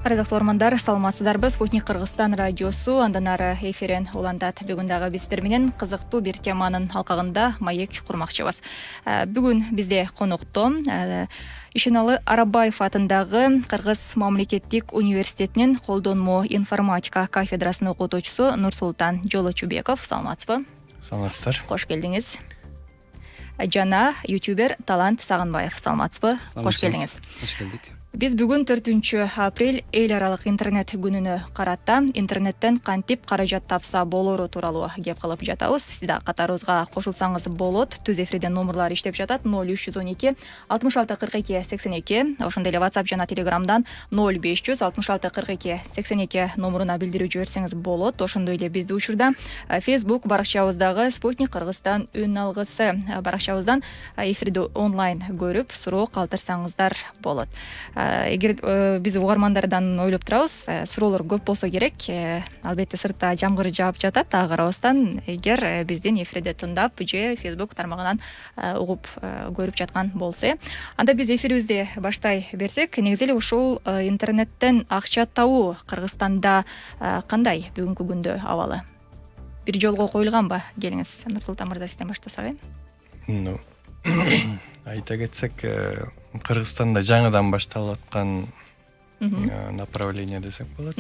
Ардактуу угармандар, саламатсыздарбы? Спутник Кыргызстан радиосу андан ары эфирин улантат. Бүгүн дагы биздер менен кызыктуу бир теманын алкагында маек курмакчыбыз. Бүгүн бизде конокто Ишеналы Арабаев атындагы Кыргыз мамлекеттик университетинин колдонмо информатика кафедрасынын окутуучусу Нурсултан Жолочубеков. Саламатсызбы? Саламатсыздар. Кош келдиңиз. Жана ютубер Талант Сагынбаев. Саламатсызбы? Кош келдиңиз. Кош келдик. Биз бүгүн 4 апрель эл аралык интернет күнүнө карата интернеттен кантип каражат тапса болору тууралуу кеп кылып жатабыз. Сиз да катарыбызга кошулсаңыз болот. Түз эфирден номерлар иштеп жатат: 0312 66 42 82. Ошондой эле WhatsApp жана Telegramдан 0500 66 42 82 номуруна билдирүү жиберсеңиз болот. Ошондой эле бизди учурда Facebook баракчабыздагы Спутник Кыргызстан үн алгысы баракчабыздан эфирди онлайн көрүп суроо калтырсаңыздар болот. Эгер биз угармандардан ойлоп турабыз, суроолор көп болсо керек. Албетте сыртта жамгыр жаап жатат, ага карабастан эгер биздин эфирди тыңдап же Facebook тармагынан угуп көрүп жаткан болсо, анда биз эфирибизди баштай берсек, негизи эле ушул интернеттен акча табуу Кыргызстанда кандай бүгүнкү күндө абалы? Бир жолго коюлганбы? Келиңиз, Нурсултан мырза, сизден баштасак. Айта кетсек, Кыргызстанда жаңыдан башталып аткан направление десек болот.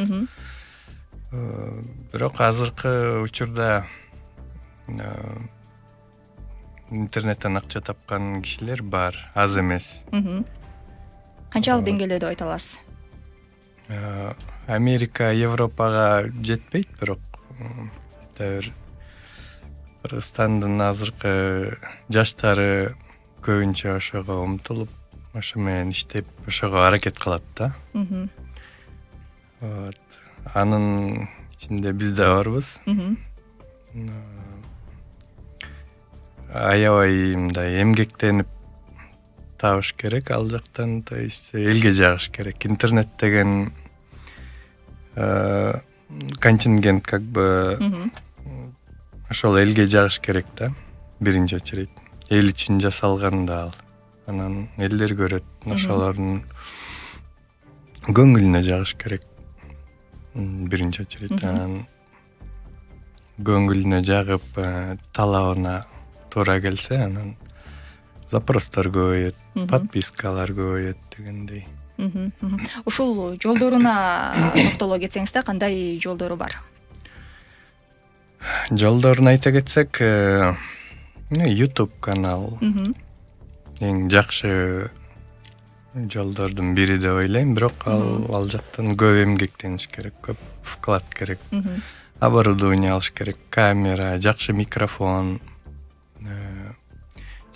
Бирок азыркы учурда интернеттен акча тапкан кишилер бар, аз эмес. Канчалык деңгээлде деп айта аласыз? Америка, Европага жетпейт, бирок Кыргызстандын азыркы жаштары көбүнчө ошого умтулуп, ошо менен иштеп, ошого аракет кылат да. Анын ичинде биз да барбыз. Аябай мындай эмгектенип табыш керек ал жактан, то есть элге жагыш керек. Интернет деген контингент как бы ошол элге жагыш керек да, биринчи очередь. Эл үчүн жасалган да ал. Анан элдер көрөт, ошолордун көңүлүнө жагыш керек. Биринчи очередь анан көңүлүнө жагып, талабына туура келсе, анан запростор көбөйөт, подпискалар көбөйөт дегендей. Ушул жолдоруна токтоло кетсеңиз да, кандай жолдору бар? Жолдорун айта кетсек, YouTube канал эң жакшы жолдордун бири деп ойлойм, бирок ал жактан көп эмгектениш керек, көп вклад керек. Оборудование алыш керек, камера, жакшы микрофон,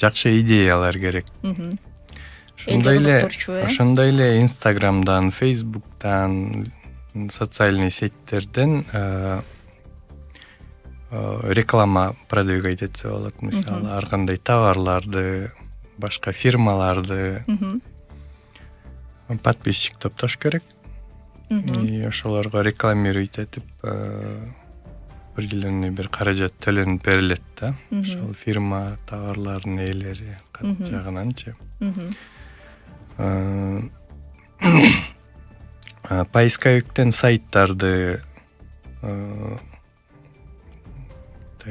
жакшы идеялар керек. Ошондой эле Instagramдан, Facebook'тан, социальный сетьтерден реклама продвигать этсе болот. Мисалы, ар кандай товарларды, башка фирмаларды подписчик топтош керек. И ошолорго рекламировать этип, определенный бир каражат төлөнүп берилет да. Ошол фирма товарлардын ээлери жагынанчы. Поисковиктен сайттарды то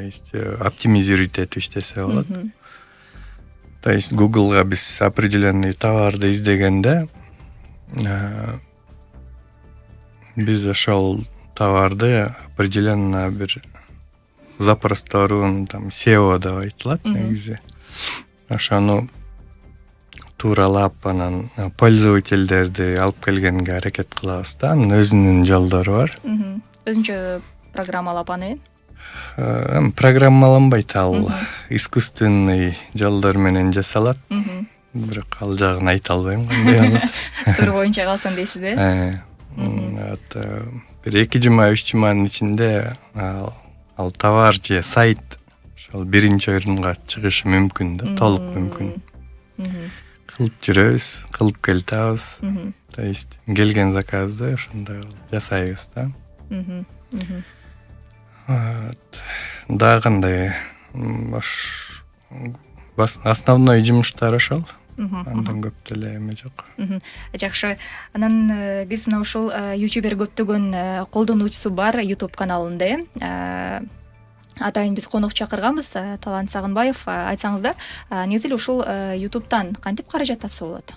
есть оптимизировать этип иштесе болот. То есть Google'га биз определенный товарды издегенде, биз ошол товарды определенно бир запросторун, там SEO деп айтылат негизи. Ошону тууралап, анан пользовательдерди алып келгенге аракет кылабыз да. Анын өзүнүн жолдору бар. Өзүнчө программалап аны? Программаланбайт, ал искусственный жолдор менен жасалат. Бирок ал жагын айта албайм кандай болот. Сыр боюнча калсын дейсизби? Бир 2 жума, 3 жуманын ичинде ал товар же сайт ошол биринчи орунга чыгышы мүмкүн да, толук мүмкүн. Кылып жүрөбүз, кылып келтабыз. То есть келген заказды ошондой жасайбыз да. Да, кандай основной жумуштар ошол. Андан көп деле эме жок. Жакшы. Анан биз мына ушул ютубер көптөгөн колдонуучусу бар YouTube каналында. Атайын биз конок чакырганбыз, Талант Сагынбаев. Айтсаңыз да, негизи эле ушул YouTube'тан кантип каражат тапса болот?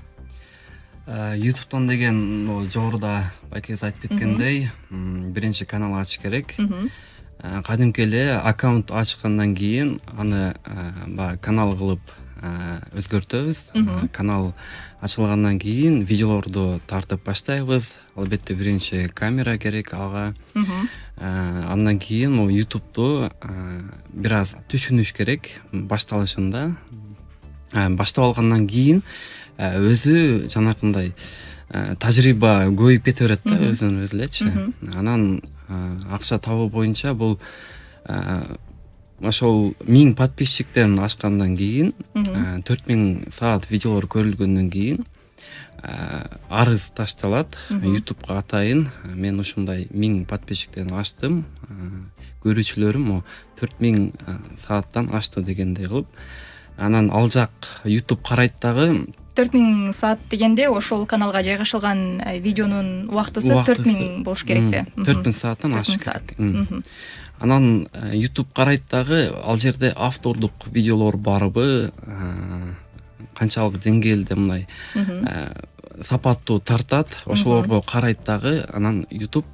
YouTube'тан деген жогоруда байкеңиз айтып кеткендей, биринчи канал ачыш керек. Кадимки эле аккаунт ачкандан кийин аны канал кылып өзгөртөбүз. Канал ачылгандан кийин видеолорду тартып баштайбыз. Албетте биринчи камера керек ага. Андан кийин YouTube'ду бир аз түшүнүш керек башталышында. Баштап алгандан кийин өзү жанакындай тажрыйба көбөйүп кете берет да өзүнөн өзү элечи. Анан акча табуу боюнча бул ошол 1000 подписчиктен ашкандан кийин 4000 саат видеолор көрүлгөндөн кийин арыз ташталат YouTube'га атайын. Мен ушундай 1000 подписчиктен аштым. Көрүүчүлөрүм 4000 сааттан ашты дегендей кылып. Анан ал жак YouTube карайт дагы. 4000 саат дегенде ошол каналга жайгашылган видеонун убактысы 4000 болуш керек да. 4000 сааттан ашык керек. Анан YouTube карайт дагы ал жерде автордук видеолор барбы, канчалык деңгээлде мындай сапаттуу тартат, ошолорго карайт дагы. Анан YouTube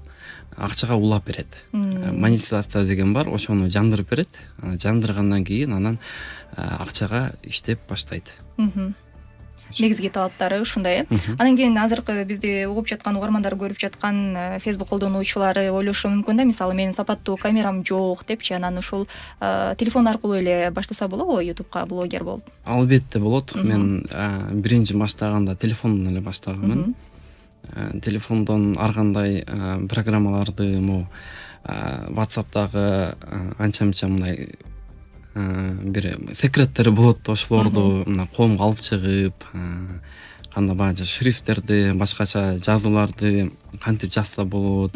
акчага улап берет. Монетизация деген бар, ошону жандырып берет. Жандыргандан кийин анан акчага иштеп баштайт. Негизги талаптары ушундай. Анан кийин азыркы бизди угуп жаткан угармандар, көрүп жаткан Facebook колдонуучулары ойлошу мүмкүн да, мисалы менин сапаттуу камерам жок депчи, анан ушул телефон аркылуу эле баштаса болобу YouTube'га блогер болуп? Албетте болот. Мен биринчи баштаганда телефондон эле баштаганмын. Телефондон ар кандай программаларды WhatsApp'тагы анча-мынча мындай бир секреттери болот, ошолорду коомго алып чыгып, кандай баягы шрифттерди, башкача жазууларды кантип жазса болот,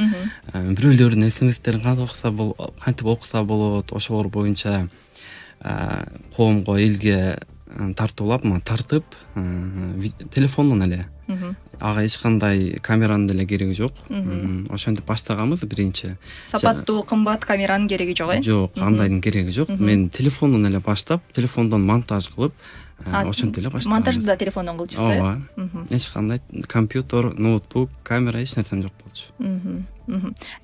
бирөөлөрдүн SMS-терин кантип окуса болот, ошолор боюнча коомго, элге тартуулап, тартып, телефондон эле. Ага эч кандай камеранын деле кереги жок. Ошентип баштаганбыз биринчи. Сапаттуу, кымбат камеранын кереги жок, Жок, кандайдын кереги жок. Мен телефондон эле баштап, телефондон монтаж кылып, ошентип эле баштагам. Монтажды да телефондон кылчусуз? Ооба. Эч кандай компьютер, ноутбук, камера эч нерсем жок болчу.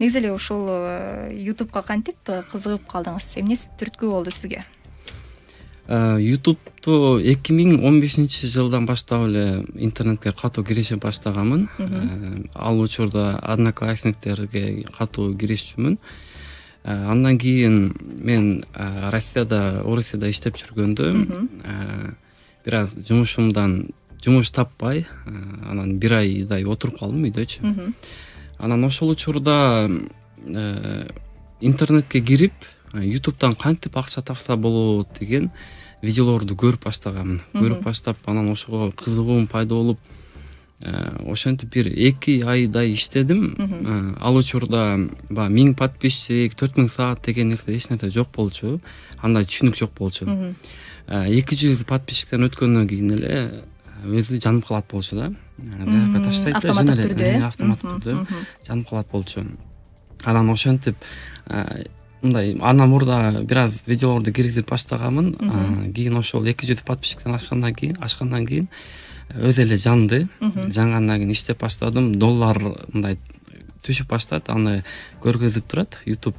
Негизи эле ушул YouTube'га кантип кызыгып калдыңыз? Эмне түрткү болду сизге? YouTube'ду 2015 жылдан баштап эле интернетке катуу киришип баштаганмын. Ал учурда одноклассниктерге катуу киришчүмүн. Андан кийин мен Орусияда иштеп жүргөндө бир аз жумуш таппай, анан 1 айдай отуруп калдым үйдөчү. Анан ошол учурда интернетке кирип, YouTube'дан кантип акча тапса болот деген видеолорду көрүп баштаганмын. Көрүп баштап, анан ошого кызыгуум пайда болуп, ошентип бир 2 айдай иштедим. Ал учурда 1000 подписчик, 4000 саат деген нерсе эч нерсе жок болчу. Андай түшүнүк жок болчу. 200 подписчиктен өткөндөн кийин эле өзү жанып калат болчу да. Автоматтык түрдө жанып калат болчу. Анан ошентип мындай андан мурда бир аз видеолорду киргизип баштаганмын. Кийин ошол 200 подписчиктен ашкандан кийин өзү эле жанды. Жангандан кийин иштеп баштадым. Доллар мындай түшүп баштат, аны көргөзүп турат YouTube.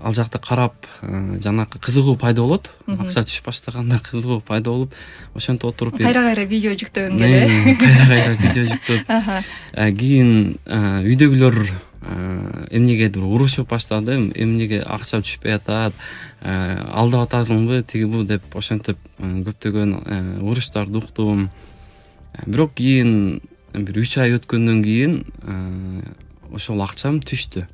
Ал жакта карап, жанакы кызыгуу пайда болот. Акча түшүп баштаганда кызыгуу пайда болуп, ошентип отуруп кайра видео жүктөгөнгө эле. Кайра видео жүктөп. Кийин үйдөгүлөр эмнегедир урушуп баштады, эмнеге акча түшпөй атат, алдап атасыңбы, тиги бу деп ошентип көптөгөн уруштарды уктум. Бирок кийин бир 3 ай өткөндөн кийин ошол акчам түштү.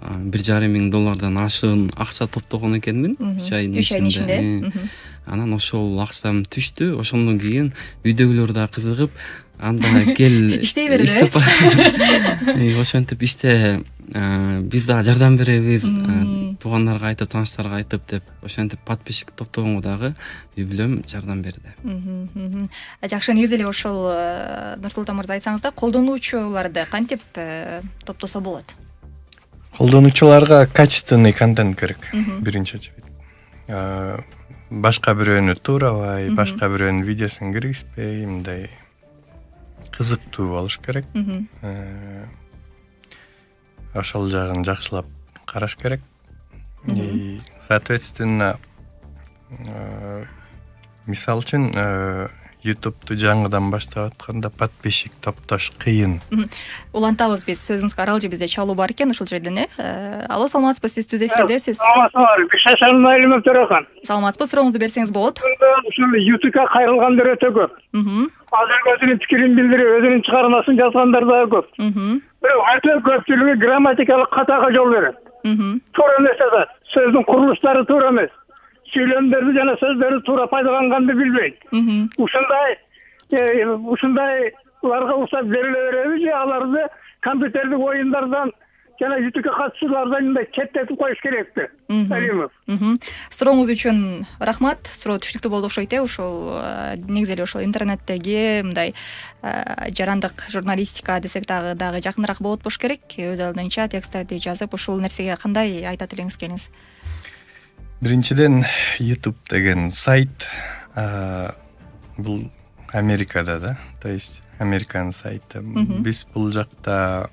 $1,500 ашыгын акча топтогон экенмин 3 айдын ичинде. Анан ошол акчам түштү. Ошондон кийин үйдөгүлөр да кызыгып, анда кел иштей бер. Ошентип иште биз дагы жардам беребиз, туугандарга айтып, тааныштарга айтып деп ошентип подписчик топтогонго дагы үй бүлөм жардам берди. Жакшы, негизи эле ошол Нурсултан мырза айтсаңыз да, колдонуучуларды кантип топтосо болот? Колдонуучуларга качественный контент керек биринчи очередь. Башка бирөөнү туурабай, башка бирөөнүн видеосун киргизбей, мындай кызыктуу болуш керек. Ошол жагын жакшылап караш керек. И соответственно, мисалы үчүн YouTube'ду жаңыдан баштап атканда подписчик топтош кыйын. Улантабыз биз, сөзүңүзгө аралжы, бизде чалуу бар экен ушул жерден. Алло, саламатсызбы, сиз түз эфирдесиз. Саламатсызбы, сурооңузду берсеңиз болот. Ушул YouTube'га кайрылгандар өтө көп. Азыр өзүнүн пикирин билдирип, өзүнүн чыгармасын жазгандар да көп. Бирок артта көпчүлүгү грамматикалык катага жол берет. Туура эмес жазат. Сөздүн курулуштары туура эмес. Сүйлөмдөрдү жана сөздөрдү туура пайдаланганды билбейт. Ушундайларга уруксат бериле береби же аларды компьютердик оюндардан жана YouTube'га катышуулардан мындай четтетип коюш керекпи? Алимов. Сурооңуз үчүн рахмат. Суроо түшүнүктүү болду окшойт. Ошол негизи эле ошол интернеттеги мындай жарандык журналистика десек дагы жакыныраак болот болуш керек. Өз алдынча тексттерди жазып, ушул нерсеге кандай айтат элеңиз келиңиз? Биринчиден, YouTube деген сайт бул Америкада да, то есть Американын сайты. Биз бул жакта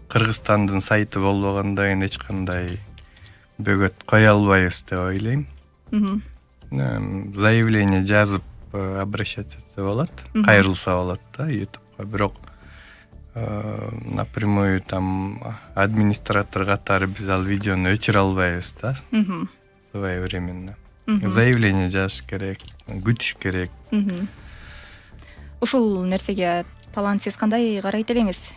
Кыргызстандын сайты болбогондон кийин эч кандай бөгөт кое албайбыз деп ойлойм. Заявление жазып обращаться этсе болот, кайрылса болот да YouTube'га. Бирок напрямую там администратор катары биз ал видеону өчүрө албайбыз да своевременно. Заявление жазыш керек, күтүш керек. Ушул нерсеге талант сиз кандай карайт элеңиз?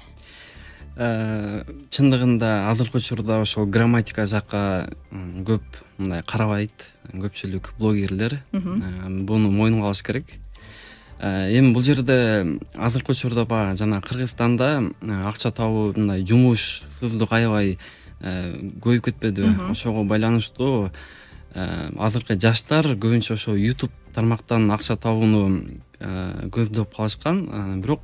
Чындыгында азыркы учурда ошол грамматика жакка көп мындай карабайт көпчүлүк блогерлер. Буну мойнуна алыш керек. Эми бул жерде азыркы учурда жана Кыргызстанда акча табуу мындай жумуш, сыздык аябай көбөйүп кетпеди. Ошого байланыштуу азыркы жаштар көбүнчө ошо YouTube тармактан акча табууну көздөп калышкан. Бирок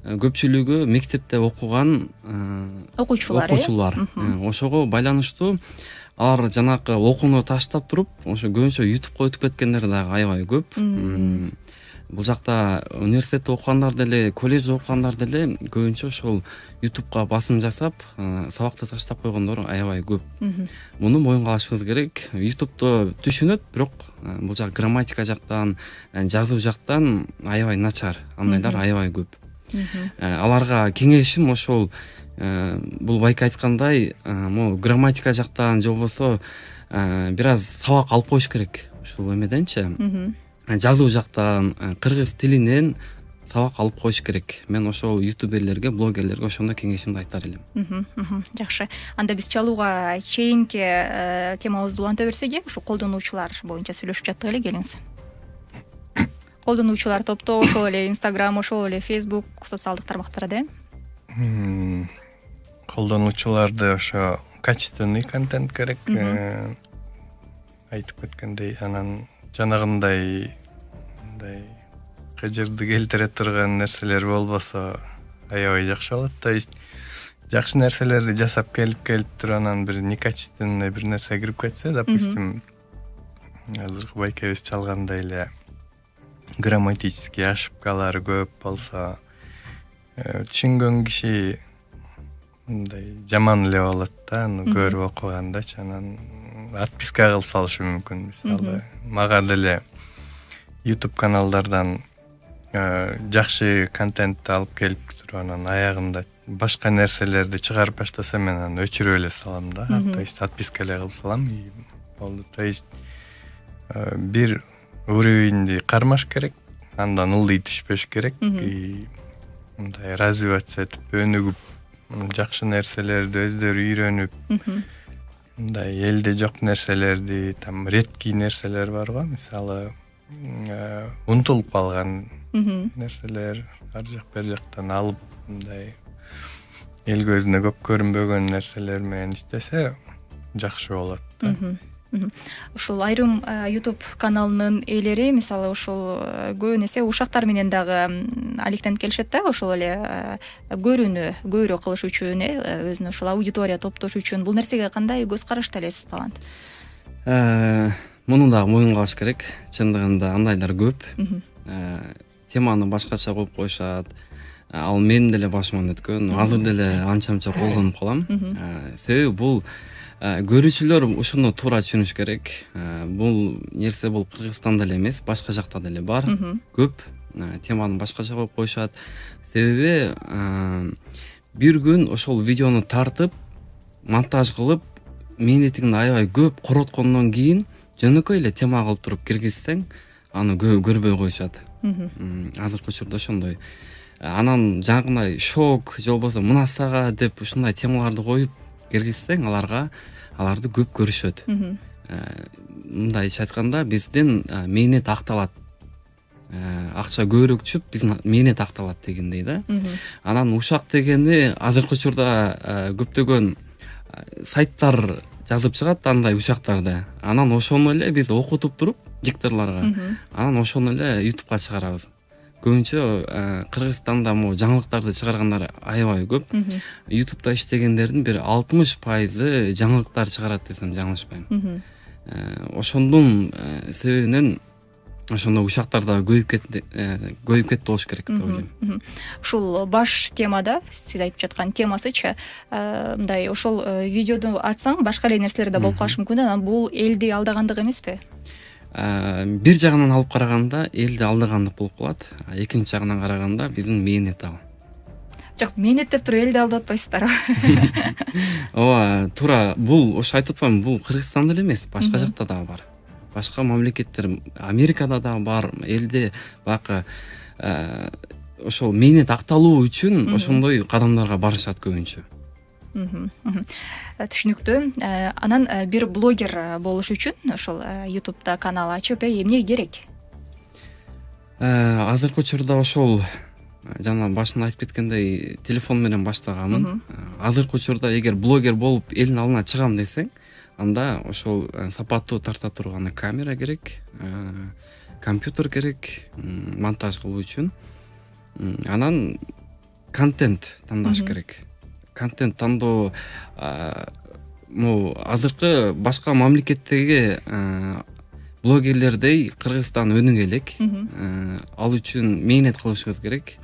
көпчүлүгү мектепте окуган окуучулар. Ошого байланыштуу алар жанакы окууну таштап туруп, ошо көбүнчө YouTube'га өтүп кеткендер дагы аябай көп. Бул жакта университетте окугандар деле, колледжде окугандар деле көбүнчө ошол YouTube'га басым жасап, сабакты таштап койгондор аябай көп. Муну моюнга алышыбыз керек. YouTube'то түшүнөт, бирок бул жак грамматика жактан, жазуу жактан аябай начар. Андайлар аябай көп. Аларга кеңешим ошол бул байка айткандай, могу грамматика жактан же болбосо бир аз сабак алып коюш керек. Ушул эмеденчи жазуу жактан, кыргыз тилинен сабак алып коюш керек. Мен ошол ютуберлерге, блогерлерге ошондой кеңешимди айтар элем. Жакшы. Анда биз чалууга чейинки темабызды уланта берсек, ушу колдонуучулар боюнча сүйлөшүп жаттык эле, келиңиз. Колдонуучулар топто ошол эле Instagram, ошол эле Facebook социалдык тармактарда. Колдонуучуларды ошо качественный контент керек. Айтып кеткендей, анан жанагындай мындай кыжырды келтире турган нерселер болбосо аябай жакшы болот. То есть жакшы нерселерди жасап келип туруп анан бир некачественный бир нерсе кирип кетсе, допустим, азыркы байкебиз чалгандай эле грамматический ошибкалары көп болсо, түшүнгөн киши мындай жаман эле болот да, аны көрүп окугандачы, анан отписка кылып салышы мүмкүн. Мисалы, мага деле YouTube каналдардан жакшы контентти алып келип туруп, анан аягында башка нерселерди чыгарып баштаса, мен аны өчүрүп эле салам да. То есть отписка эле кылып салам. Болду. То есть бир уровеньди кармаш керек, андан ылдый түшпөш керек. Мындай развиваться этип, өнүгүп, жакшы нерселерди өздөрү үйрөнүп, мындай элде жок нерселерди, там редкий нерселер бар го, мисалы, унутулуп калган нерселер ар жак бер жактан алып, мындай эл көзүнө көп көрүнбөгөн нерселер менен иштесе жакшы болот да. Ушул айрым YouTube каналынын ээлери мисалы ушул көбүн эсе ушактар менен дагы алектенип келишет да, ошол эле көрүүнү көбүрөөк кылыш үчүн өзүнө ушул аудитория топтош үчүн бул нерсеге кандай көз карашта элесиз Талант? Муну дагы моюнга алыш керек. Чындыгында андайлар көп. Теманы башкача коюп коюшат. Ал менин деле башыман өткөн. Азыр деле анча-мынча колдонуп калам. Себеби бул көрүүчүлөр ушуну туура түшүнүш керек. Бул нерсе бул Кыргызстанда эле эмес, башка жакта деле бар. Көп теманы башкача коюп коюшат. Себеби бир күн ошол видеону тартып, монтаж кылып, мээнетиңди аябай көп короткондон кийин жөнөкөй эле тема кылып туруп киргизсең, аны көрбөй коюшат. Азыркы учурда ошондой. Анан жаңагындай шок же болбосо мына сага деп ушундай темаларды коюп киргизсең, аларды көп көрүшөт. Мындайча айтканда биздин мээнет акталат. Акча көбүрөөк түшүп, биздин мээнет акталат дегендей да. Анан ушак дегени азыркы учурда көптөгөн сайттар жазып чыгат андай ушактарды. Анан ошону эле биз окутуп туруп дикторлорго, анан ошону эле YouTubeга чыгарабыз. Көбүнчө Кыргызстанда жаңылыктарды чыгаргандар аябай көп. YouTube'да иштегендердин бир 60% жаңылыктар чыгарат десем жаңылышпайм. Ошондун себебинен ошондо ушактар да көйүп кетти болуш керек деп ойлойм. Ушул баш темада сиз айтып жаткан темасычы мындай ошол видеоду ачсаң башка эле нерселер да болуп калышы мүмкүн. Анан бул элди алдагандык эмеспи? Бир жагынан алып караганда элди алдагандык болуп калат. Экинчи жагынан караганда биздин мээнет ал. Жок, мээнет деп туруп элди алдап атпайсыздарбы? Ооба, туура бул ошо айтып атпаймынбы, бул Кыргызстанда эле эмес, башка жакта дагы бар. Башка мамлекеттер, Америкада да бар, элде бакы ошол мээнет акталуу үчүн ошондой кадамдарга барышат көбүнчө. Түшүнүктүү. Анан бир блогер болуш үчүн ошол YouTube'да канал ачып, эмне керек? Азыркы учурда ошол жана башында айтып кеткендей телефон менен баштаганмын. Азыркы учурда эгер блогер болуп элдин алдына чыгам десең, анда ошол сапаттуу тарта турган камера керек, компьютер керек, монтаж кылуу үчүн. Анан контент тандаш керек. Контент тандоо азыркы башка мамлекеттеги блогерлердей Кыргызстан өнүгө элек. Ал үчүн мээнет кылышыбыз керек.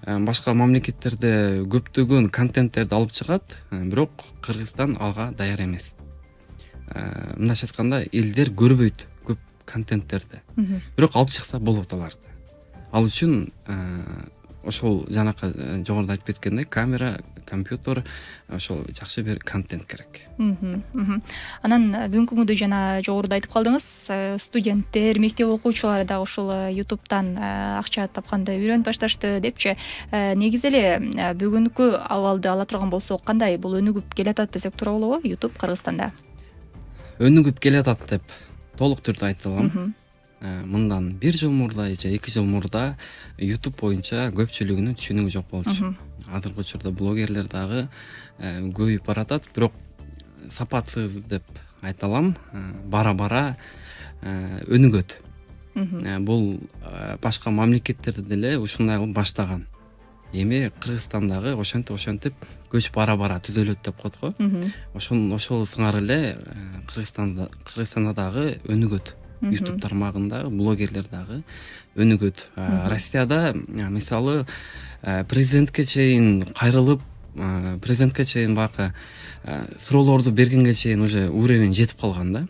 Башка мамлекеттерде көптөгөн контенттерди алып чыгат, бирок Кыргызстан алга даяр эмес. Мындайча айтканда элдер көрбөйт көп контенттерди. Бирок алып чыкса болот аларды. Ал үчүн ошол жанакы жогоруда айтып кеткендей камера, компьютер, ошол жакшы бир контент керек. Анан бүгүнкү күндө жана жогоруда айтып калдыңыз, студенттер, мектеп окуучулары дагы ушул YouTube'дан акча тапканды үйрөнүп башташты депчи. Негизи эле бүгүнкү абалды ала турган болсок, кандай бул өнүгүп келатат десек туура болобу YouTube Кыргызстанда? Өнүгүп келатат деп толук түрдө айта алам. Мындан 1 жыл мурда же 2 жыл мурда YouTube боюнча көпчүлүгүнүн түшүнүгү жок болчу. Азыркы учурда блогерлер дагы көбөйүп баратат, бирок сапатсыз деп айта алам. Бара-бара өнүгөт. Бул башка мамлекеттерде деле ушундай кылып баштаган. Эми Кыргызстандагы ошентип көч бара-бара түзөлөт деп коет го. Ошол сыңар эле Кыргызстанда дагы өнүгөт. YouTube тармагында блогерлер дагы өнүгөт. Россияда мисалы президентке чейин кайрылып, президентке чейин бакы суроолорду бергенге чейин уже уровень жетип калган да.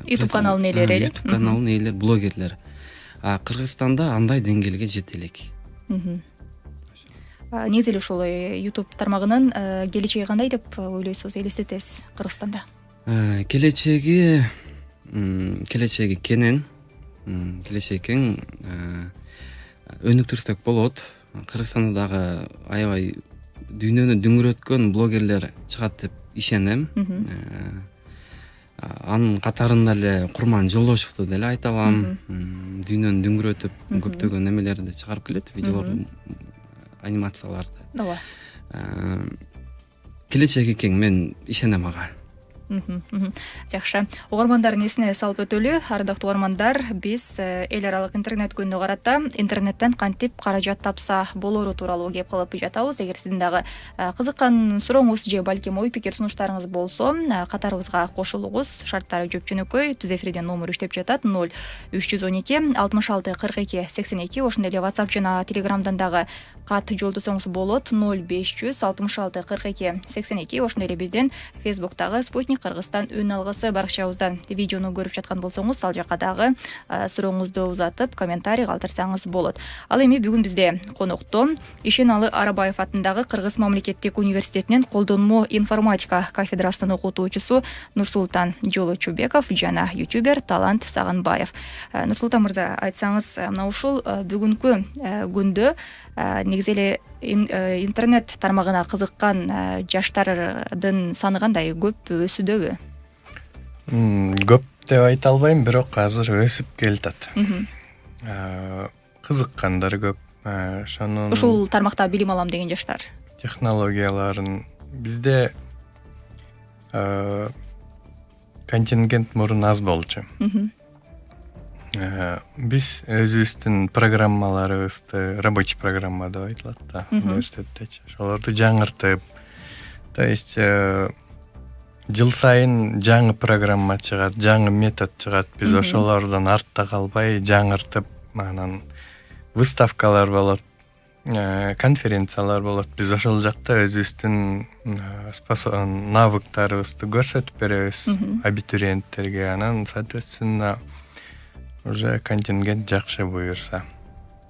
YouTube каналынын ээлери. YouTube каналынын ээлери, блогерлер. Кыргызстанда андай деңгээлге жете элек. Негизи эле ушул YouTube тармагынын келечеги кандай деп ойлойсуз, элестетесиз Кыргызстанда? Келечеги кенен, келечеги кең, өнүктүрсөк болот. Кыргызстанда дагы аябай дүйнөнү дүңгүрөткөн блогерлер чыгат деп ишенем. Анын катарында эле Курман Жолдошевду деле айта алам. Дүйнөнү дүңгүрөтүп көптөгөн немелерди чыгарып келет, видеолорду, анимацияларды. Ооба. келечеги кең, мен ишенем ага. Жакшы. Угармандардын эсине салып өтөлү. Ардактуу угармандар, биз эл аралык интернет күнүнө карата интернеттен кантип каражат тапса болору тууралуу кеп кылып жатабыз. Эгер сиздин дагы кызыккан сурооңуз же балким ой пикир сунуштарыңыз болсо, катарыбызга кошулуңуз. Шарттары жөп жөнөкөй. Түз эфирден номер иштеп жатат: 0312 66 42 82. Ошондой эле WhatsApp жана Telegramдан дагы кат жолдосоңуз болот: 0500 66 42 82. Ошондой эле бизден Facebook'тагы Спутник Кыргызстан өн алгысы баракчабыздан видеону көрүп жаткан болсоңуз, ал жака дагы сурооңузду узатып, комментарий калтырсаңыз болот. Ал эми бүгүн бизде конокто Ишеналы Арабаев атындагы Кыргыз мамлекеттик университетинин колдонмо информатика кафедрасынын окутуучусу Нурсултан Жолочубеков жана ютубер Талант Саганбаев. Нурсултан мырза, айтсаңыз, мына ушул бүгүнкү күндө негизи эле интернет тармагына кызыккан жаштардын саны кандай, көп өсүдөбү? Көп деп айта албайм, бирок азыр өсүп келатат. Кызыккандар көп. Ошонун ушул тармакта билим алам деген жаштар. Технологияларын бизде контингент мурун аз болчу. Биз өзүбүздүн программаларыбызды, рабочий программа деп айтылат да, университеттечи. Ошолорду жаңыртып, то есть жыл сайын жаңы программа чыгат, жаңы метод чыгат. Биз ошолордон артта калбай жаңыртып, анан выставкалар болот, конференциялар болот. Биз ошол жакта өзүбүздүн навыктарыбызды көрсөтүп беребиз абитуриенттерге. Анан соответственно уже контингент жакшы буюрса.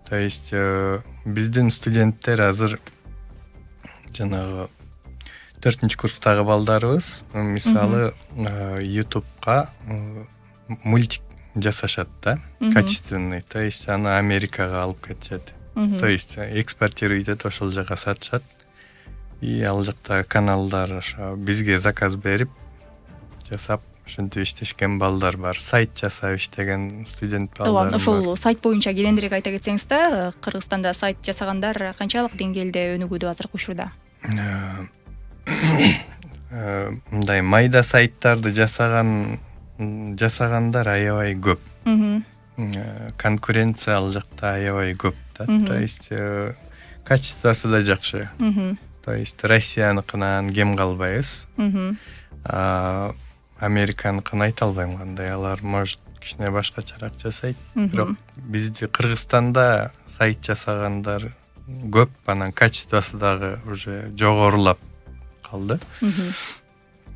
То есть биздин студенттер азыр жанагы 4-курстагы балдарыбыз мисалы YouTube'га мультик жасашат да, качественный. То есть аны Америкага алып кетишет. То есть экспортируйт этип ошол жака сатышат. И ал жакта каналдар ошо бизге заказ берип жасап ошентип иштешкен балдар бар. Сайт жасап иштеген студент балдар бар. Ошол сайт боюнча кененирээк айта кетсеңиз да, Кыргызстанда сайт жасагандар канчалык деңгээлде өнүгүүдө азыркы учурда? Мындай майда сайттарды жасагандар аябай көп. Конкуренция ал жакта аябай көп да. То есть качествосы да жакшы. То есть Россияныкынан кем калбайбыз. Американыкын айта албайм кандай, алар может кичине башкачараак жасайт. Бирок бизди Кыргызстанда сайт жасагандар көп, анан качествосы дагы уже жогорулап калды.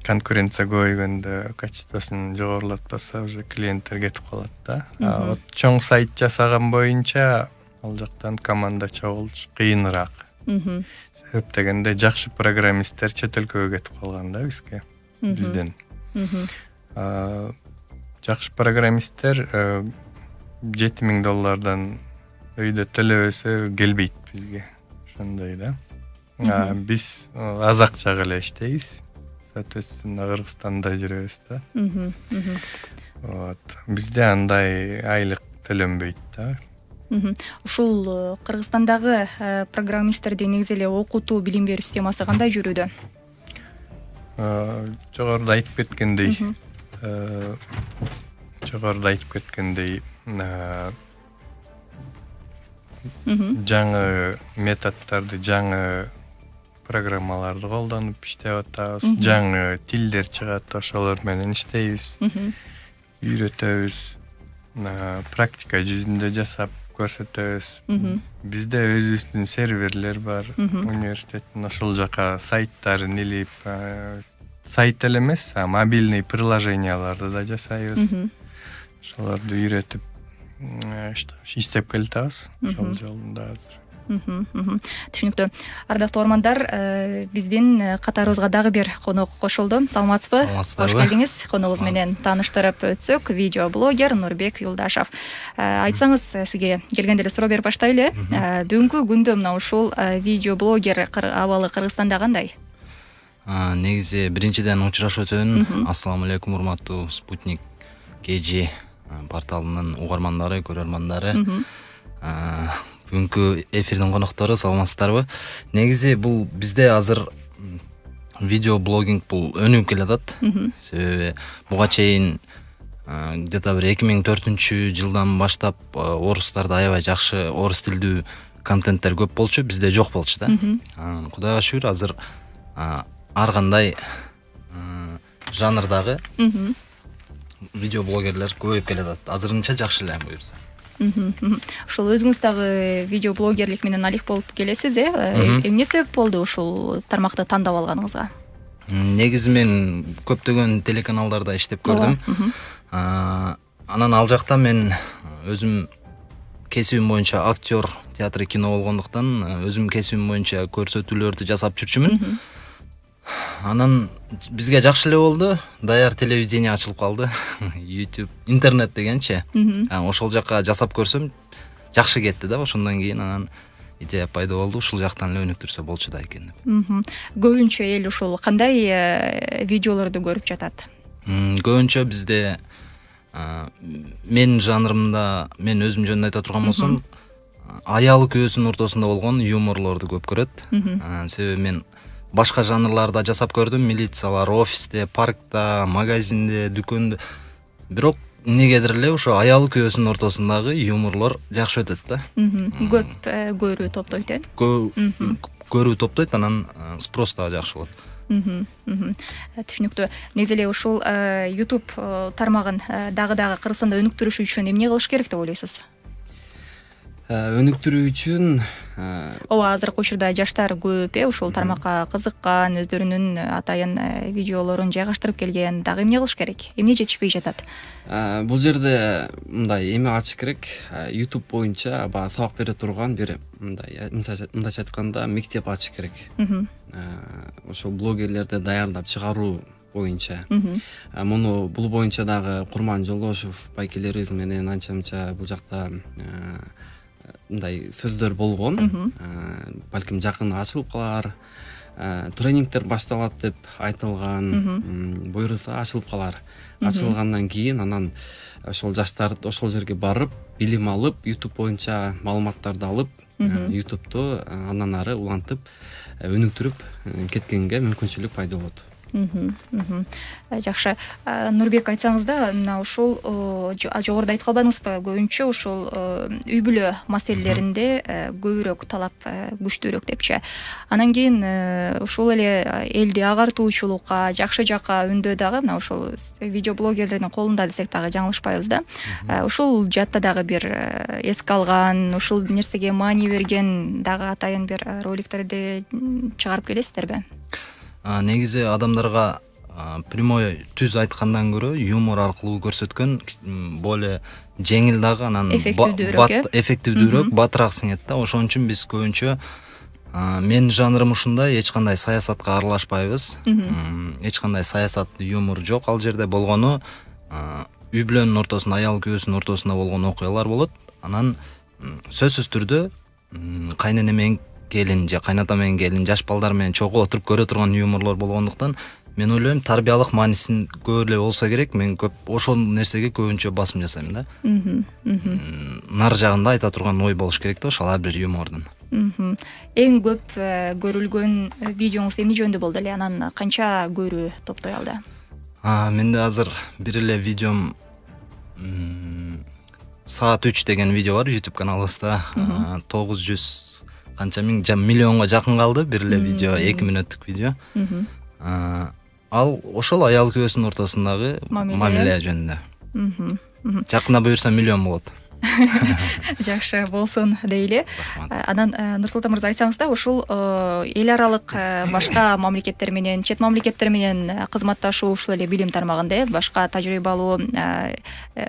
Конкуренция көбөйгөндө качествосын жогорулатпаса уже клиенттер кетип калат да. Вот чоң сайт жасаган боюнча ал жактан команда чогулуш кыйыныраак. Себеп дегенде жакшы программисттер чет өлкөгө кетип калган да бизге, бизден. Жакшы программисттер $7,000 өйдө төлөбөсө келбейт бизге. Ошондой да. Биз аз акчага эле иштейбиз. Соответственно, Кыргызстанда жүрөбүз да. Вот. Бизде андай айлык төлөнбөйт да. Ушул Кыргызстандагы программисттерди негизи эле окутуу, билим берүү системасы кандай жүрүүдө? Жогоруда айтып кеткендей, жаңы методдорду, жаңы программаларды колдонуп иштеп атабыз. Жаңы тилдер чыгат, ошолор менен иштейбиз. Үйрөтөбүз, практика жүзүндө жасап көрсөтөбүз. Бизде өзүбүздүн серверлер бар, университеттин ошол жака сайттарын илип, сайт эле эмес, мобильный приложенияларды да жасайбыз. Ошолорду үйрөтүп иштеп келатабыз ошол жолунда азыр. Түшүнүктүү. Ардактуу угармандар, биздин катарыбызга дагы бир конок кошулду. Саламатсызбы? Кош келдиңиз. Коногубуз менен тааныштырып өтсөк, видеоблогер Нурбек Юлдашев. Айтсаңыз, сизге келгенде эле суроо берип баштайлы. Бүгүнкү күндө мына ушул видеоблогер абалы Кыргызстанда кандай? Негизи биринчиден учурашып өтөм. Ассаламу алейкум, урматтуу Спутник KG порталынын угармандары, көрөрмандары. бүгүнкү эфирдин коноктору, саламатсыздарбы? Негизи бул бизде азыр видео блогинг бул өнүгүп келатат. Себеби буга чейин где-то бир 2004-жылдан баштап орустарда аябай жакшы орус тилдүү контенттер көп болчу, бизде жок болчу да. Кудайга шүгүр, азыр ар кандай жанрдагы видео блогерлер көбөйүп келатат. Азырынча жакшы эле буюрса. Ушул өзүңүз дагы видео блогерлик менен алек болуп келесиз, эмне себеп болду ушул тармакты тандап алганыңызга? Негизи мен көптөгөн телеканалдарда иштеп көрдүм. Анан ал жакта мен өзүм кесибим боюнча актер, театр, кино болгондуктан өзүм кесибим боюнча көрсөтүүлөрдү жасап жүрчүмүн. Анан бизге жакшы эле болду. Даяр телевидение ачылып калды. YouTube, интернет дегенчи. Ошол жакка жасап көрсөм жакшы кетти да. Ошондон кийин анан идея пайда болду. Ушул жактан эле өнүктүрсө болчу да экен деп. Көбүнчө эл ушул кандай видеолорду көрүп жатат? Көбүнчө бизде мен жанрымда, мен өзүм жөнүндө айта турган болсом, аял күйөөсүнүн ортосунда болгон юморлорду көп көрөт. Себеби мен башка жанрларда жасап көрдүм, милициялар, офисте, паркта, магазинде, дүкөндө. Бирок эмнегедир эле ошо аял күйөөсүнүн ортосундагы юморлор жакшы өтөт да. Көп көрүү топтойт, Көрүү топтойт, анан спрос да жакшы болот. Түшүнүктүү. Негизи эле ушул YouTube тармагын дагы Кыргызстанда өнүктүрүш үчүн эмне кылыш керек деп ойлойсуз? Өнүктүрүү үчүн Ооба, азыркы учурда жаштар көп ушул тармакка кызыккан, өздөрүнүн атайын видеолорун жайгаштырып келген. Дагы эмне кылыш керек? Эмне жетишпей жатат? Бул жерде мындай эме ачыш керек. YouTube боюнча баягы сабак бере турган бир мындайча айтканда мектеп ачыш керек. Ошол блогерлерди даярдап чыгаруу боюнча. Бул боюнча дагы Курман Жолдошев байкелерибиз менен анча-мынча бул жакта мындай сөздөр болгон. Балким жакында ачылып калар. Тренингдер башталат деп айтылган. Буюрса ачылып калар. Ачылгандан кийин анан ошол жаштар ошол жерге барып, билим алып, YouTube боюнча маалыматтарды алып, YouTube'ду андан ары улантып, өнүктүрүп кеткенге мүмкүнчүлүк пайда болот. Жакшы. Нурбек, айтсаңыз да, мына ушул жогоруда айтып калбадыңызбы, көбүнчө ушул үй бүлө маселелеринде көбүрөөк талап күчтүүрөөк депчи. Анан кийин ушул эле элди агартуучулукка, жакшы жакка үндөө дагы мына ушул видеоблогерлердин колунда десек дагы жаңылышпайбыз да. Ушул жатта дагы бир эске алган, ушул нерсеге маани берген дагы атайын бир роликтерди чыгарып келесиздерби? Негизи адамдарга прямой түз айткандан көрө юмор аркылуу көрсөткөн более жеңил дагы, анан эффективдүүрөөк, батыраак сиңет да. Ошон үчүн биз көбүнчө мен жанрым ушундай, эч кандай саясатка аралашпайбыз. Эч кандай саясат, юмор жок ал жерде. Болгону үй бүлөнүн ортосунда, аял күйөөсүнүн ортосунда болгон окуялар болот. Анан сөзсүз түрдө кайнене менен келин же кайната менен келин, жаш балдар менен чогуу отуруп көрө турган юморлор болгондуктан мен ойлойм тарбиялык маанисин көп эле болсо керек. Мен көп ошол нерсеге көбүнчө басым жасайм да. Нар жагында айта турган ой болуш керек да ошол ар бир юмордун. Эң көп көрүлгөн видеоңуз эмне жөнүндө болду эле? Анан канча көрүү топтой алды? Менде азыр бир эле видеом саат 3 деген видео бар YouTube каналыбызда. 900 канча миллионго жакын калды бир эле видео, 2 мүнөттүк видео. Ал ошол аял күйөөсүнүн ортосундагы мамиле жөнүндө. Жакында буюрса миллион болот. Жакшы болсун дейли. Анан Нурсултан мырза, айтсаңыз да, ушул эл аралык башка мамлекеттер менен, чет мамлекеттер менен кызматташуу, ушул эле билим тармагында башка тажрыйбалуу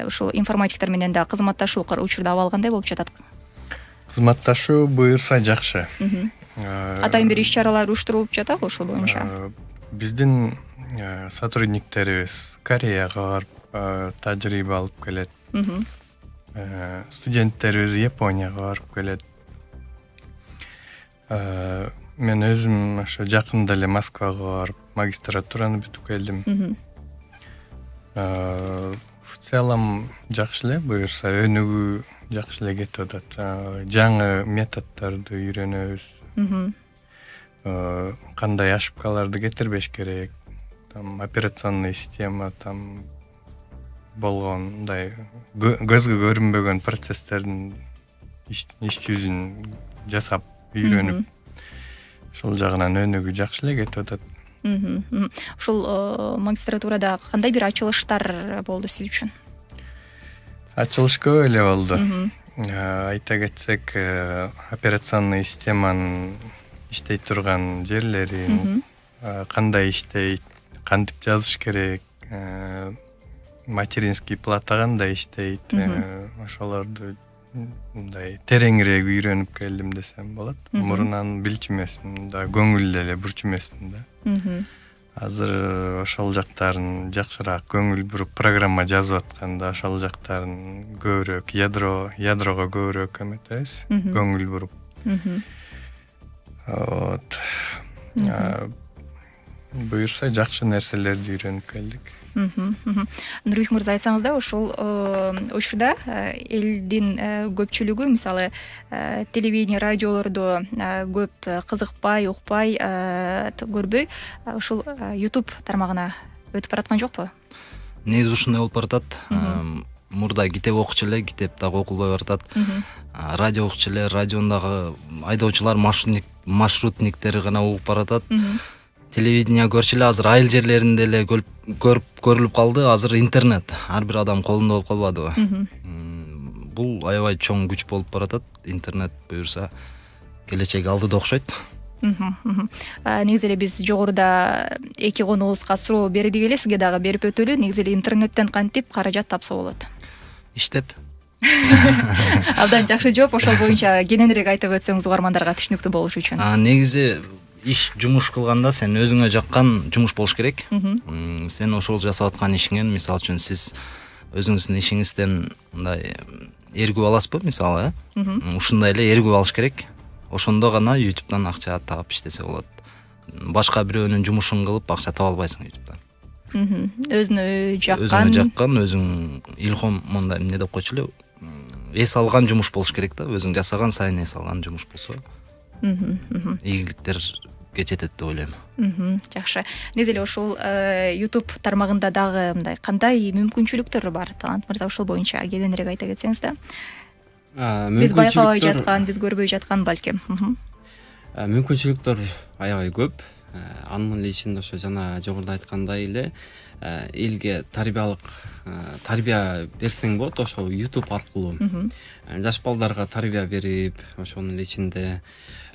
ушул информатиктер менен да кызматташуу учурда абал кандай болуп жатат? Кызматташуу буюрса жакшы. Атайын бир иш-чаралар уюштурулуп жатабы ушул боюнча? Биздин сотрудниктерибиз Кореяга барып тажрыйба алып келет. Студенттерибиз Японияга барып келет. Мен өзүм ошо жакында эле Москвага барып магистратураны бүтүп келдим. в целом жакшы эле, буюрса өнүгүү жакшы эле кетип атат. Жаңы методдорду үйрөнөбүз. Кандай ошибкаларды кетирбеш керек, там операционный система, там болгон мындай көзгө көрүнбөгөн процесстердин иш жүзүн жасап үйрөнүп, ошол жагынан өнүгүү жакшы эле кетип атат. Ушул магистратурада кандай бир ачылыштар болду сиз үчүн? Ачылыш көп эле болду. Айта кетсек, операционный системанын иштей турган жерлери, кандай иштейт, кантип жазыш керек, материнский плата кандай иштейт, ошолорду мындай тереңирээк үйрөнүп келдим десем болот. Мурунан билчү эмесмин да, көңүл эле бурчу эмесмин да. Азыр ошол жактарын жакшыраак көңүл буруп программа жазып атканда ошол жактарын көбүрөөк ядрого көбүрөөк эметебиз, көңүл буруп. Вот. Буюрса жакшы нерселерди үйрөнүп келдик. Нурбек мырза, айтсаңыз да, ушул учурда элдин көпчүлүгү мисалы телевидение, радиолорду көп кызыкпай, укпай, көрбөй ушул YouTube тармагына өтүп бараткан жокпу? Негизи ушундай болуп баратат. Мурда китеп окучу эле, китеп дагы окулбай баратат. Радио окучу эле, радионун дагы айдоочулар маршрутниктери гана угуп баратат. Телевидение көрчү эле, азыр айыл жерлеринде эле көрүлүп калды. Азыр интернет ар бир адам колунда болуп калбадыбы? Бул аябай чоң күч болуп баратат. Интернет буюрса келечеги алдыда окшойт. Негизи эле биз жогоруда эки конуубузга суроо бердик эле, сизге дагы берип өтөлү. Негизи эле интернеттен кантип каражат тапса болот? Иштеп. Абдан жакшы жооп. Ошол боюнча кененирээк айтып өтсөңүз угармандарга түшүнүктүү болуш үчүн. Негизи иш жумуш кылганда сен өзүңө жаккан жумуш болуш керек. Сен ошол жасап аткан ишиңен, мисалы үчүн сиз өзүңүздүн ишиңизден мындай эргүү аласызбы, мисалы, ушундай эле эргүү алыш керек. Ошондо гана YouTube'дан акча таап иштесе болот. Башка бирөөнүн жумушун кылып акча таба албайсың YouTube'дан. Өзүнө жаккан, өзүң илхом мындай эмне деп койчу эле, эс алган жумуш болуш керек да. Өзүң жасаган сайын эс алган жумуш болсо, ийгиликтер кетет деп ойлойм. Жакшы. Негизи эле ошол YouTube тармагында дагы мындай кандай мүмкүнчүлүктөр бар? Талант мырза, ошол боюнча кененирээк айта кетсеңиз да. Биз байкабай жаткан, биз көрбөй жаткан балким. Мүмкүнчүлүктөр аябай көп. Анын эле ичинде ошо жана жогоруда айткандай эле элге тарбия берсең болот, ошол YouTube аркылуу. Жаш балдарга тарбия берип, ошонун эле ичинде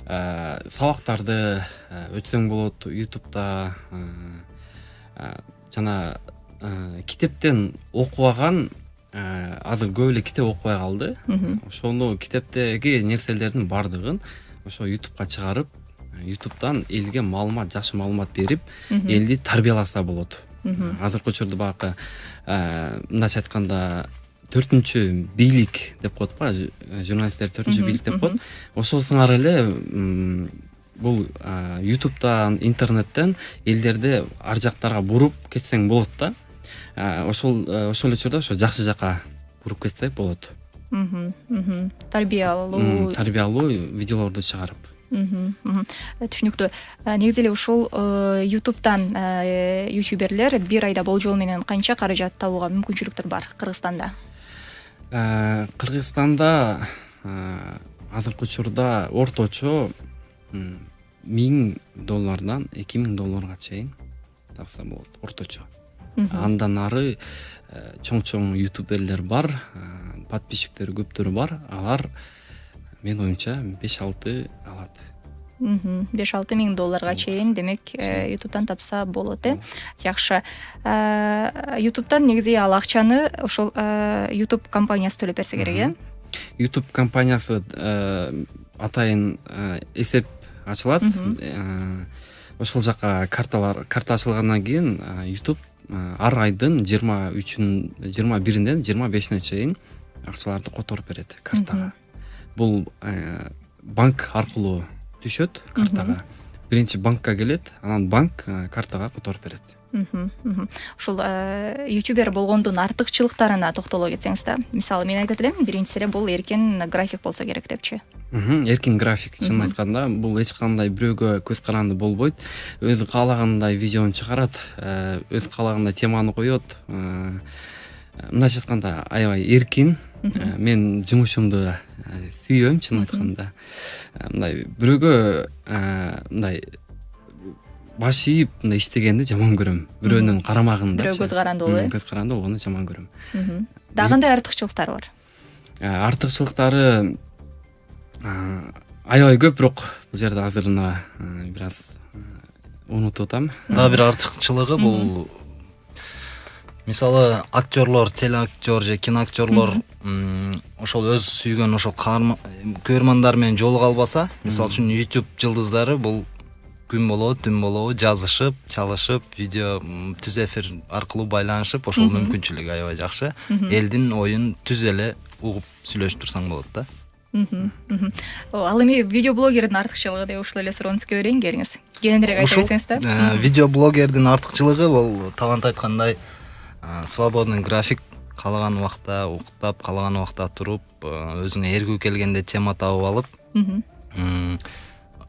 сабактарды өтсөң болот YouTube'да. Жана китептен окубаган азыр көп эле китеп окубай калды. Ошону китептеги нерселердин бардыгын ошо YouTube'га чыгарып, YouTube'дан элге маалымат, жакшы маалымат берип, элди тарбияласа болот. Азыркы учурда багы мындайча айтканда 4-чү бийлик деп коет па, журналисттер 4-чү бийлик деп коет. Ошол сыңар эле бул YouTube'дан, интернеттен элдерди ар жактарга буруп кетсең болот да. Ошол учурда ошо жакшы жака буруп кетсек болот. Тарбиялуу видеолорду чыгарып. Түшүнүктүү. Негизи эле ушул YouTube'дан ютуберлер бир айда болжол менен канча каражат табууга мүмкүнчүлүктөр бар Кыргызстанда? Кыргызстанда азыркы учурда орточо $1000 $2000 чейин тапса болот, орточо. Андан ары чоң ютуберлер бар, подписчиктери көптөр бар. Алар мен оюмча 5-6 алат. $5-6 чейин демек YouTube'дан тапса болот. Жакшы. YouTube'дан негизи ал акчаны ошол YouTube компаниясы төлөп берсе керек, YouTube компаниясы атайын эсеп ачылат. Ошол жака карта ачылгандан кийин YouTube ар айдын 21-ден 25-ине чейин акчаларды которуп берет картага. Бул банк аркылуу түшөт картага. Биринчи банкка келет, анан банк картага которуп берет. Ушул ютубер болгондун артыкчылыктарына токтоло кетсеңиз да. Мисалы мен айтат элем, биринчиси эле бул эркин график болсо керек депчи. Эркин график, чынын айтканда, бул эч кандай бирөөгө көз каранды болбойт. Өзү каалагандай видеону чыгарат, өз каалагандай теманы коет. Мындайча айтканда аябай эркин. Мен жумушумду сүйөм, чынын айтканда. Мындай бирөөгө мындай баш ийип мындай иштегенди жаман көрөм. Бирөөнүн карамагында. Бирөө көз каранды болуп. Көз каранды болгону жаман көрөм. Дагы кандай артыкчылыктары бар? Артыкчылыктары аябай көп, бирок бул жерде азыр бир аз унутуп атам. Дагы бир артыкчылыгы бул мисалы актерлор, телеактер же киноактерлор ошол өз сүйгөн ошол көрөрмандар менен жолуга албаса, мисалы үчүн YouTube жылдыздары бул күн болобу, түн болобу жазышып, чалышып, видео түз эфир аркылуу байланышып, ошол мүмкүнчүлүгү аябай жакшы. Элдин оюн түз эле угуп сүйлөшүп турсаң болот да. Ал эми видеоблогердин артыкчылыгы деп ушул эле сурооңузга берейин, келиңиз. Кененирээк айта кетсеңиз да. Видеоблогердин артыкчылыгы бул талант айткандай свободный график, каалаган убакта уктап, каалаган убакта туруп, өзүңө эргүү келгенде тема табып алып,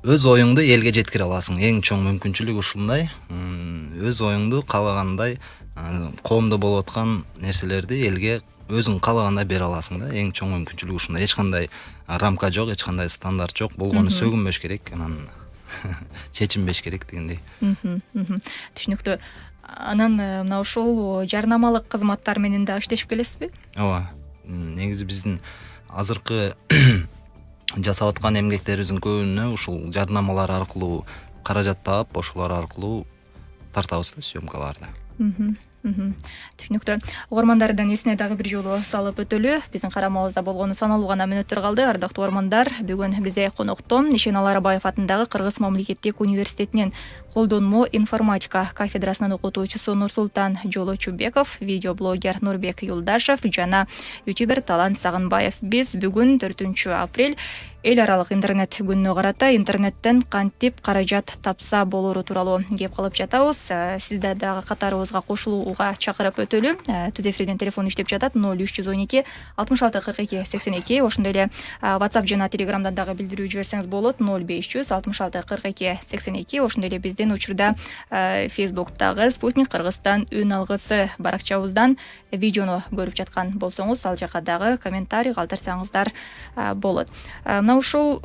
өз оюңду элге жеткире аласың. Эң чоң мүмкүнчүлүк ушундай. Өз оюңду каалагандай, коомдо болуп аткан нерселерди элге өзүң каалагандай бере аласың да. Эң чоң мүмкүнчүлүк ушундай. Эч кандай рамка жок, эч кандай стандарт жок. Болгону сөгүнбөш керек, анан чечинбеш керек дегендей. Түшүнүктүү. Анан мына ушул жарнамалык кызматтар менен да иштешип келесизби? Ооба. Негизи биздин азыркы жасап аткан эмгектерибиздин көбүнө ушул жарнамалар аркылуу каражат таап, ошолор аркылуу тартабыз да съемкаларды. Түшүнүктүү. Угармандардын эсине дагы бир жолу салып өтөлү. Биздин карамабызда болгону саналуу гана мүнөттөр калды. Ардактуу угармандар, бүгүн бизде конокто Ишенал Арабаев атындагы Кыргыз мамлекеттик университетинин колдонмо информатика кафедрасынын окутуучусу Нурсултан Жолочубеков, видеоблогер Нурбек Юлдашев жана ютубер Талант Сагынбаев. Биз бүгүн 4 апрель эл аралык интернет күнүнө карата интернеттен кантип каражат тапса болору тууралуу кеп калып жатабыз. Сизди дагы катарыбызга кошулууга чакырып өтөлү. Түз эфирден телефон иштеп жатат 0312 66 42 82. Ошондой эле WhatsApp жана Telegramдан дагы билдирүү жиберсеңиз болот 0500 66 42 82. Ошондой эле биздин учурда Facebook'тагы Спутник Кыргызстан үн алгысы баракчабыздан видеону көрүп жаткан болсоңуз, ал жака дагы комментарий калтырсаңыздар болот. Ушул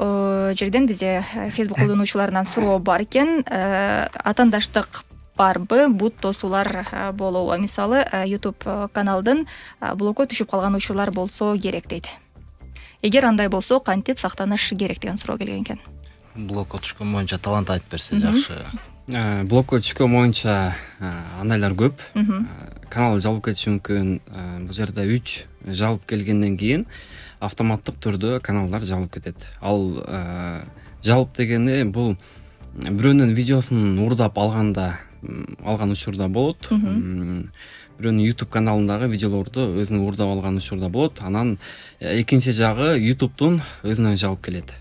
жерден бизде Facebook колдонуучуларынан суроо бар экен. Атандаштык барбы, бут тосуулар болобу? Мисалы, YouTube каналдын блокко түшүп калган учурлар болсо керек дейт. Эгер андай болсо, кантип сактаныш керек деген суроо келген экен. Блокко түшкөн боюнча Талант айтып берсе жакшы. Блокко түшкөн боюнча андайлар көп. Канал жабылып кетиши мүмкүн. Бул жерде 3 жабылып келгенден кийин автоматтык түрдө каналдар жабылып кетет. Ал жабылып дегени бул бирөөнүн видеосун урдап алган учурда болот. Бирөөнүн YouTube каналындагы видеолорду өзүнүн урдап алган учурда болот. Анан экинчи жагы YouTube'тун өзүнөн жабылып келет.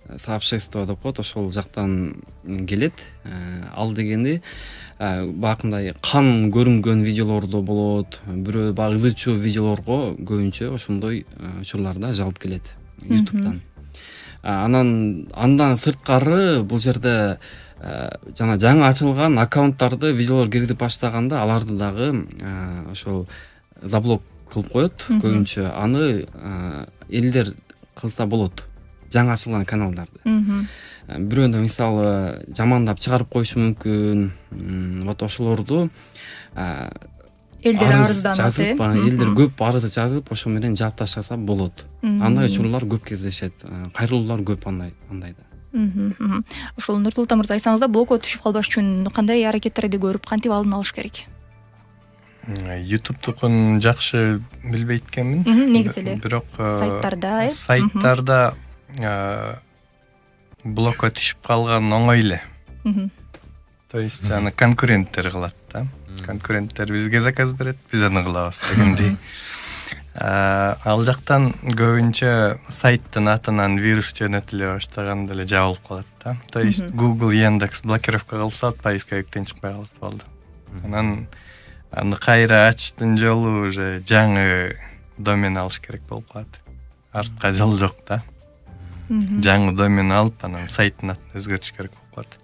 Сообщество деп коет, ошол жактан келет. Ал дегени бакындай кан көрүнгөн видеолордо болот, бирөө баягы ызы чуу видеолорго көбүнчө ошондой учурларда жабылып келет YouTube'дан. Андан сырткары бул жерде жана жаңы ачылган аккаунттарды видеолор киргизип баштаганда аларды дагы ошол заблок кылып коет көбүнчө. Аны элдер кылса болот, жаңы ачылган каналдарды. Бирөөнү мисалы жамандап чыгарып коюшу мүмкүн. Вот ошолорду элдер арызданат, элдер көп арыз жазып, ошо менен жаап таштаса болот. Андай учурлар көп кездешет. Кайрылуулар көп андайда. Ошол Нурсултан мырза, айтсаңыз да, блокко түшүп калбаш үчүн кандай аракеттерди көрүп, кантип алдын алыш керек? YouTube'тукун жакшы билбейт экенмин. Негизи эле. Бирок сайттарда блокко түшүп калган оңой эле. То есть аны конкуренттер кылат да. Конкуренттер бизге заказ берет, биз аны кылабыз дегендей. Ал жактан көбүнчө сайттын атынан вирус жөнөтүлө баштаганда эле жабылып калат да. То есть Google, Яндекс блокировка кылып салат, поисковиктен чыкпай калат болду. Анан аны кайра ачыштын жолу уже жаңы домен алыш керек болуп калат. Артка жол жок да. Жаңы домен алып, анан сайттын атын өзгөртүш керек болуп калат.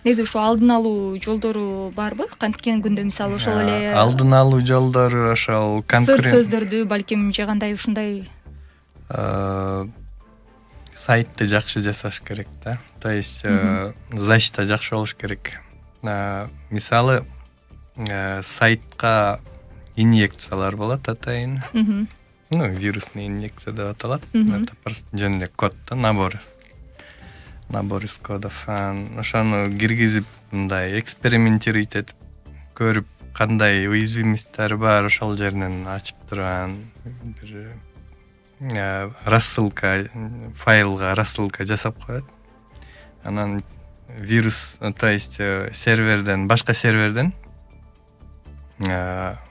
Негизи ушу алдын алуу жолдору барбы? Канткен күндө мисалы ошол эле алдын алуу жолдору ошол сөздөрдү балким же кандай ушундай сайтты жакшы жасаш керек да. То есть защита жакшы болуш керек. Мисалы сайтка инъекциялар болот атайын. Ну, вирусный инъекция деп аталат. Это просто жөн эле код да, набор из кодов. Ошону киргизип, мындай экспериментировать этип көрүп, кандай уязвимосттер бар, ошол жеринен ачып турган бир рассылка, файлга рассылка жасап коет. Анан вирус, то есть серверден, башка серверден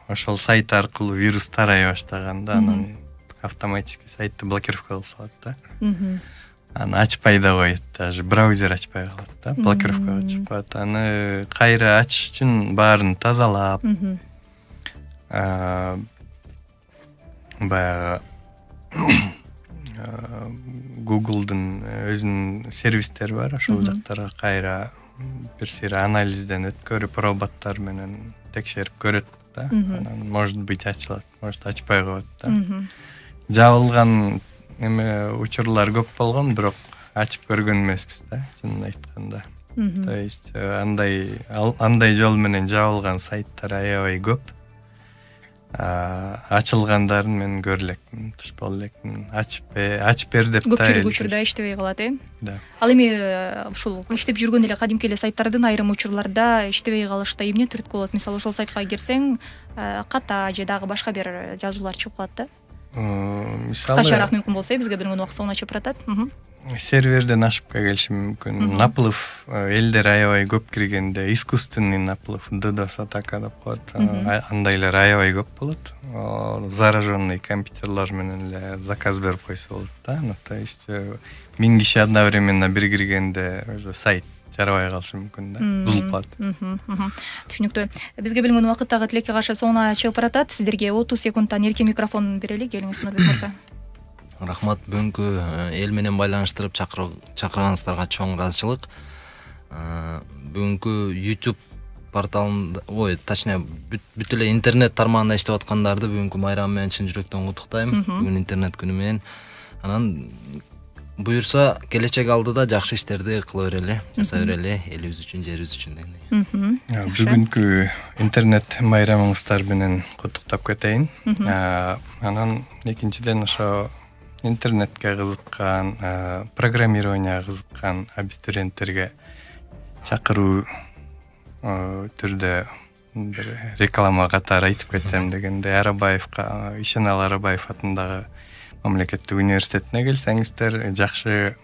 ошол сайт аркылуу вирус тарай баштаганда, анан автоматически сайтты блокировка кылып салат да. Аны ачпай да коет, даже браузер ачпай калат да, блокировка чыгып калат. Аны кайра ачыш үчүн баарын тазалап, баягы Google'дын өзүнүн сервистери бар, ошол жактарга кайра бир сыйра анализден өткөрүп, роботтор менен текшерип көрөт да. Анан может быть ачылат, может ачпай коет да. Жабылган учурлар көп болгон, бирок ачып көргөн эмеспиз да, чынын айтканда. То есть андай жол менен жабылган сайттар аябай көп. Ачылгандарын мен көрө элекмин, туш боло элекмин. Ачып бер деп да. Көпчүлүк учурда иштебей калат, Да. Ал эми ушул иштеп жүргөн эле кадимки эле сайттардын айрым учурларда иштебей калышта эмне түрткү болот? Мисалы ошол сайтка кирсең, ката же дагы башка бир жазуулар чыгып калат да. Мисалы кыскачараак мүмкүн болсо, бизге болгон убакытта уна чыгып баратат. Серверден ашып келиши мүмкүн. Наплыв элдер аябай көп киргенде, искусственный наплыв, DDoS атака деп коет. Андайлар аябай көп болот. Зараженный компьютерлар менен эле заказ берип койсо болот да. То есть 1000 киши одновременно бир киргенде сайт жарабай калышы мүмкүн да, бузулуп калат. Түшүнүктүү. Бизге белген убакыттагы тилекке каршы соңуна чыгып баратат. Сиздерге 30 секундтан эркин микрофон берели, келиңиз Нурбек мырза. Рахмат, бүгүнкү эл менен байланыштырып чакырганыңыздарга чоң ыраазычылык. Бүгүнкү YouTube порталында, точнее, бүт эле интернет тармагында иштеп аткандарды бүгүнкү майрамы менен чын жүрөктөн куттуктайм. Бүгүн интернет күнү менен. Анан буюрса, келечек алдыда жакшы иштерди кыла берели, жаса берели, элибиз үчүн, жерибиз үчүн дегендей. Бүгүнкү интернет майрамыңыздар менен куттуктап кетейин. Анан экинчиден ошо интернетке кызыккан, программированияга кызыккан абитуриенттерге чакыруу түрдө бир реклама катары айтып кетсем дегенде, Арабаевка, Ишенал Арабаев атындагы мамлекеттик университетине келсеңиздер, жакшы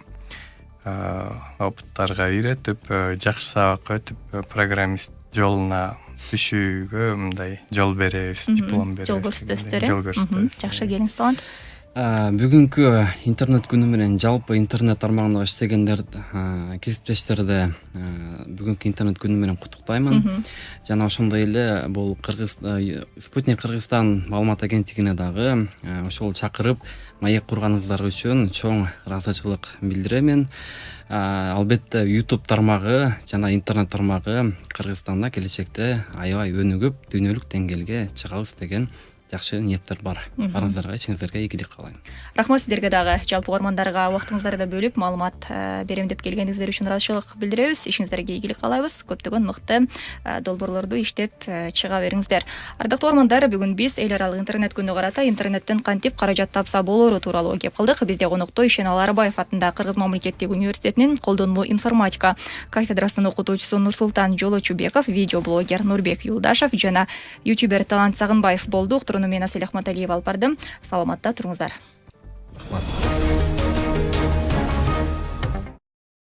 опыттарга үйрөтүп, жакшы сабак өтүп, программист жолуна түшүүгө мындай жол беребиз, диплом беребиз. Жол көрсөтөсүздөр. Жакшы, келиңиз талант. Бүгүнкү интернет күнү менен жалпы интернет тармагында иштегендер, кесиптештерди бүгүнкү интернет күнү менен куттуктаймын. Жана ошондой эле бул Спутник Кыргызстан маалымат агенттигине дагы ошол чакырып маек курганыңыздар үчүн чоң ыраазычылык билдирем. Албетте YouTube тармагы жана интернет тармагы Кыргызстанда келечекте аябай өнүгүп, дүйнөлүк деңгээлге чыгабыз деген жакшы ниеттер бар. Барыңыздарга, ичиңиздерге ийгилик каалайм. Рахмат сиздерге дагы. Жалпы угармандарга убактыңыздарды бөлүп маалымат берем деп келгениңиздер үчүн ыраазычылык билдиребиз. Ишиңиздерге ийгилик каалайбыз. Көптөгөн мыкты долбоорлорду иштеп чыга бериңиздер. Ардактуу угармандар, бүгүн биз эл аралык интернет күнүнө карата интернеттен кантип каражат тапса болору тууралуу кеп кылдык. Бизде конокто Ишенал Арабаев атындагы Кыргыз мамлекеттик университетинин колдонмо информатика кафедрасынын окутуучусу Нурсултан Жолочубеков, видеоблогер Нурбек Юлдашев жана ютубер Талант Сагынбаев болду. Мен Асель Ахматалиева алып бардым. Саламатта туруңуздар.